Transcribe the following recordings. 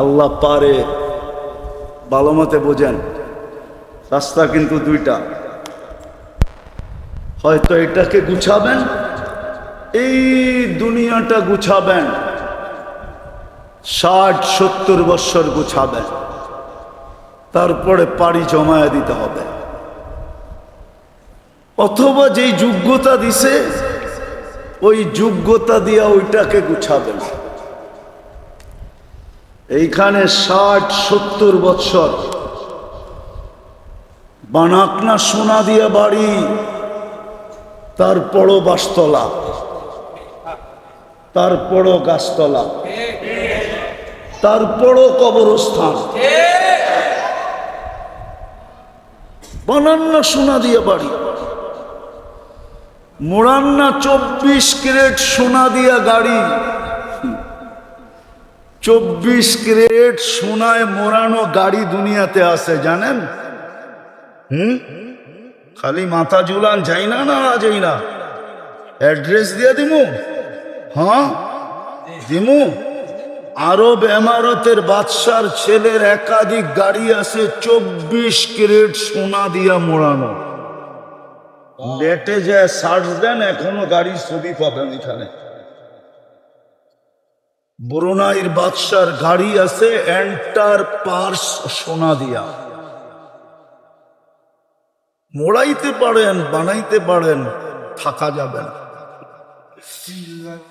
আল্লাহ পারে, ভালো মতে বোঝেন। রাস্তা কিন্তু দুইটা, হয়তো এটাকে গুছাবেন, এই দুনিয়াটা গুছাবেন, 60-70 বৎসর গুছাবেন, তারপরে পাড়ি জমায়া দিতে হবে। অথবা যেই যোগ্যতা দিছে ওই যোগ্যতা দিয়া ওইটাকে গুছাবেন। এইখানে 60-70 বৎসর বানাক না সোনা দিয়া বাড়ি, তারপরও বাসতলা, তারপরও গাছতলা, তারপরও কবরস্থান। বানান না সোনা দিয়া বাড়ি, মোড়ান না 24 ক্যারেট সোনা দিয়া গাড়ি। 24 ক্যারেট সোনায় মোড়ানো গাড়ি দুনিয়াতে আছে, জানেন? খালি মাথা ঝুলান, যাই না না যাই না, অ্যাড্রেস দিয়ে দিমু। হ্যাঁ দিমু। আরব এমারতের বাদশার ছেলের একাধিক গাড়ি আছে 24 ক্যারেট সোনা দিয়া মোড়ানো। নেটে যায় সার্চ দেন, এখনো গাড়ির ছবি পাবেন। এখানে ব্রুনাইয়ের বাদশার গাড়ি আছে এন্টার পার্স সোনা দিয়া। মোড়াইতে পারেন, বানাইতে পারেন, থাকা যাবে না।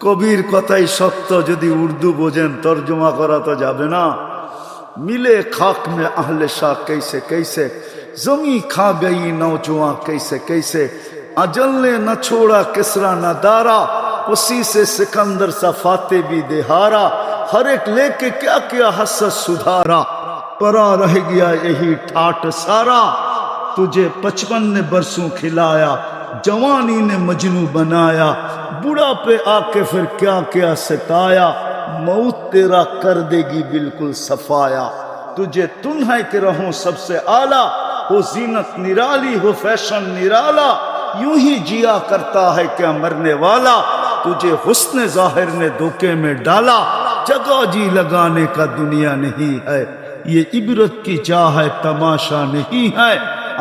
কবির কথাই সত্য, যদি উর্দু বোঝেন তর্জমা করা তো যাবে না। मिले खाक में अहले शाह कैसे कैसे, जमी खा गई नौजुआ कैसे कैसे, अजल ने न छोड़ा किसरा न दारा, उसी से सिकंदर सा फाते भी देहारा, हर एक लेके क्या क्या हसत सुधारा, परा रह गया यही ठाट सारा, तुझे 55 बरसों खिलाया, जवानी ने मजनू बनाया, बुढ़ापे आके फिर क्या क्या सताया, मौत तेरा कर देगी बिल्कुल सफाया, तुझे तुन है कि रहूं सबसे आला, हो जीनत निराली हो फैशन निराला, यूं ही जिया करता है क्या मरने वाला, तुझे हुस्न जाहिर ने धोखे में डाला, जगह जी लगाने का दुनिया नहीं है, ये इबरत की चाह है तमाशा नहीं है,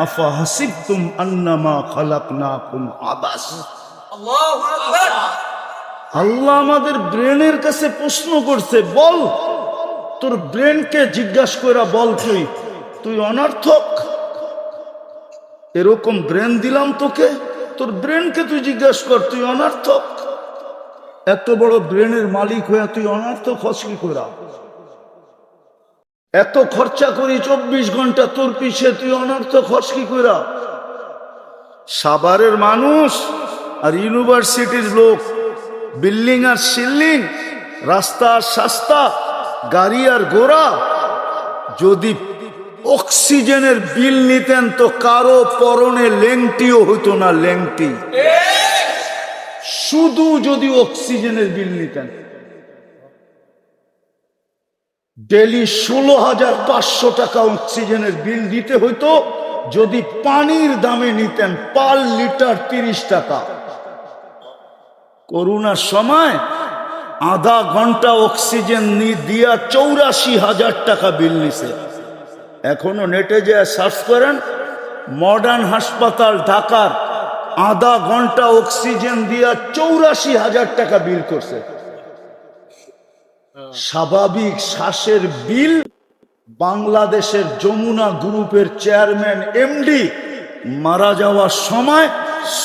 अफा हसिबतुम अन्नमा खलकनाकुम आबस। अल्लाहु আকবার। আল্লাহ আমাদের ব্রেনের কাছে প্রশ্ন করছে, বল তোর ব্রেনকে জিজ্ঞাসা করে বল, তুই অনর্থক? এরকম ব্রেন দিলাম তোকে, তোর ব্রেনকে তুই জিজ্ঞাসা কর, তুই অনর্থক? এত বড় ব্রেনের মালিক হয়ে তুই অনর্থক হস কি করে? এত খরচা করি 24 ঘন্টা তোর পিছে, তুই অনর্থক হস কি করে? সাভারের মানুষ আর ইউনিভার্সিটির লোক, বিল্ডিং আর সিল্ডিং, রাস্তা আর শাস্তা, গাড়ি আর ঘোড়া, যদি অক্সিজেনের বিল নিতেন তো কারো পরনে লেংটিও হইতো না, লেংটি। শুধু যদি অক্সিজেনের বিল নিতেন, ডেলি 16,500 টাকা অক্সিজেনের বিল দিতে হইতো। যদি পানির দামে নিতেন, পার লিটার 30 টাকা। করোনার সময় আধা ঘন্টা অক্সিজেন দিয়া 84,000 টাকা বিল নিছে। এখনো নেটে যে সার্চ করেন, মডার্ন হাসপাতাল ঢাকার আধা ঘন্টা অক্সিজেন দিয়া 84,000 টাকা বিল করছে। স্বাভাবিক শ্বাসের বিল বাংলাদেশের যমুনা গ্রুপের চেয়ারম্যান এমডি মারা যাওয়ার সময়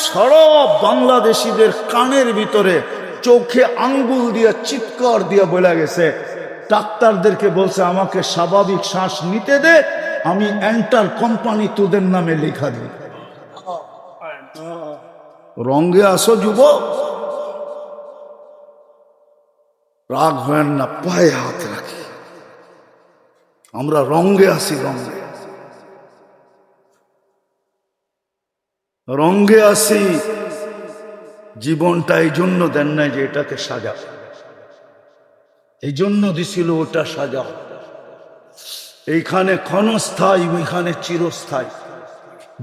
সারা বাংলাদেশিদের কানের ভিতরে চোখে আঙ্গুল দিয়ে চিৎকার দিয়ে বলে গেছে, ডাক্তারদেরকে বলছে আমাকে স্বাভাবিক শ্বাস নিতে দে, আমি এন্টার কোম্পানি তোদের নামে লেখা দিই। রঙ্গে আসো যুবক, রাগ হয় না, পায়ে হাত রাখি, আমরা রঙ্গে আসি, রঙ্গে রঙ্গে আসি। জীবনটা এই জন্য দেন নাই যে এটাকে সাজা, এই জন্য দিছিল ওটা সাজা। এইখানে ক্ষণস্থায়ী, ওইখানে চিরস্থায়ী।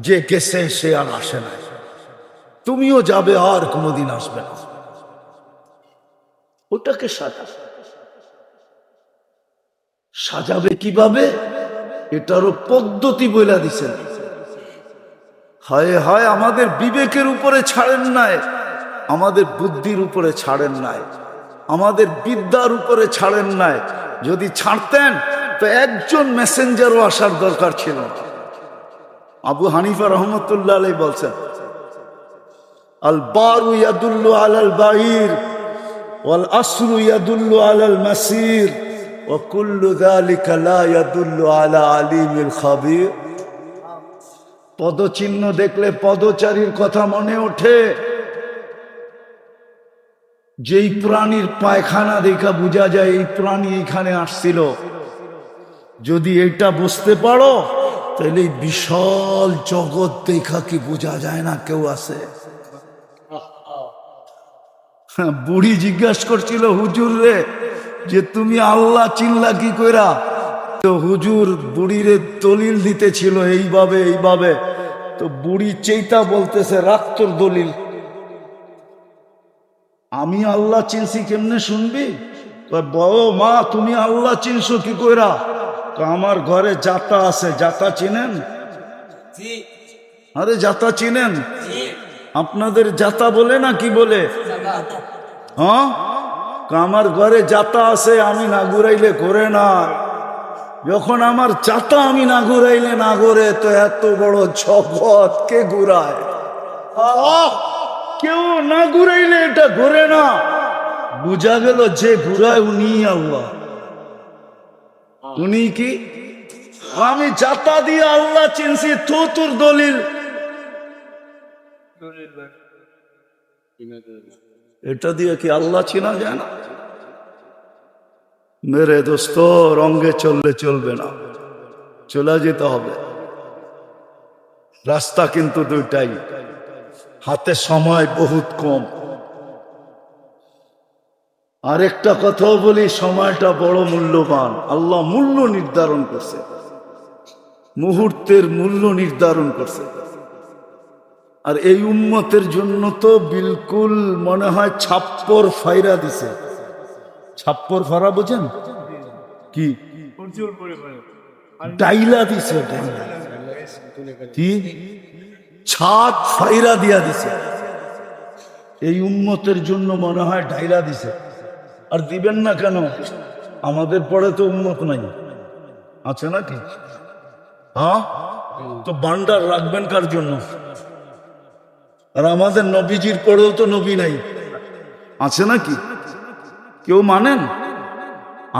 যে গেছে সে আর আসে না, তুমিও যাবে আর কোনোদিন আসবে না, ওটাকে সাজা। সাজাবে কিভাবে এটারও পদ্ধতি বইলা দিছেন। হায় হায়, আমাদের বিবেকের উপরে ছাড়েন নাই, আমাদের বুদ্ধির উপরে ছাড়েন নাই, আমাদের বিদ্যার উপরে ছাড়েন নাই। যদি ছাড়তেন তো একজন মেসেঞ্জারও আসার দরকার ছিল না। আবু হানিফা রহমতুল্লাহ আলাইহি বলছেন, আল বারু ইয়াদুল্লু আলাল বাঈর ওয়াল আসরু ইয়াদুল্লু আলাল মাসির ওয়া কুল্লু যালিকা লা ইয়াদুল্লু আলা আলিমিল খাবীর। পদচিহ্ন দেখলে পদচারীর কথা মনে ওঠে। যেই প্রাণীর পায়খানা দেখা বোঝা যায় এই প্রাণী এখানে আসছিল, যদি এটা বুঝতে পারো তাহলে এই বিশাল জগৎ দেখা কি বোঝা যায় না কেউ আছে? বুড়ি জিজ্ঞাসা করছিল হুজুর রে যে তুমি আল্লাহ চিনলা কি কইরা? তো হুজুর বুড়িরে দলিল দিতেছিল এইভাবে এইভাবে। তো বুড়ি চেইতা বলতেছে, রাখ তোর দলিল, আমি আল্লাহ চিনছি কেমনে শুনবি? বড় মা তুমি আল্লাহ চিনছো কি কইরা? আমার ঘরে জাতা আছে, জাতা চিনেন? আরে জাতা চিনেন? আপনাদের জাতা বলে না কি বলে? হ্যাঁ, আমার ঘরে জাতা আছে, আমি না ঘুরাইলে ঘোরে না। যখন আমার জাতা আমি না ঘুরাইলে না ঘোরে, তো এত বড় জগৎ কে ঘুরায়? কেউ না ঘুরাইলে এটা ঘোরে না। বুঝা গেল যে ঘুরায় উনি আল্লাহ। উনি কি? আমি জাতা দিয়ে আল্লাহ চিনছি, তো তোর দলিল এটা দিয়ে কি আল্লাহ চিনা যায় না? মেরে দোস্ত, রঙ্গে চললে চলবে না, চলে যেতে হবে। রাস্তা কিন্তু দুইটাই, হাতে সময় বহুত কম। আরেকটা কথাও বলি, সময়টা বড় মূল্যবান। আল্লাহ মূল্য নির্ধারণ করছে, মুহূর্তের মূল্য নির্ধারণ করছে। আর এই উম্মতের জন্য তো বিলকুল মনে হয় ছাপ্পর ফাইরা দিছে। ছাপ্পর ফারা বোঝেন কি? ডাইলা দিছে, কি ছাদ ফাইরা দিয়া দিছে। এই উম্মতের জন্য মনে হয় ডাইলা দিছে। আর দিবেন না কেন? আমাদের পরে তো উম্মত নাই, আছে নাকি? হ্যাঁ, তো ভান্ডার রাখবেন কার জন্য? আর আমাদের নবীজির পরেও তো নবী নাই, আছে নাকি? কেউ মানেন?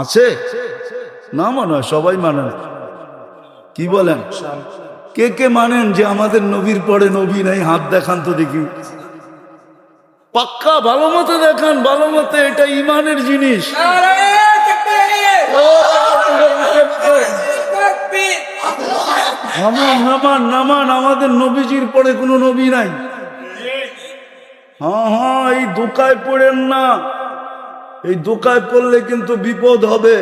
আছে না? মনে হয় সবাই মানেন। কি বলেন? কে কে মানেন যে আমাদের নবীর পরে নবী নাই? হাত দেখান তো দেখি। পাক্কা ভালো মতো দেখান, ভালো মতো। এটা ইমানের জিনিস। নামান নামান, আমাদের নবীজির পরে কোনো নবী নাই। হ্যাঁ হ্যাঁ, এই দোকায় পড়েন না, এই দোকায় পড়লে কিন্তু বিপদ হবে।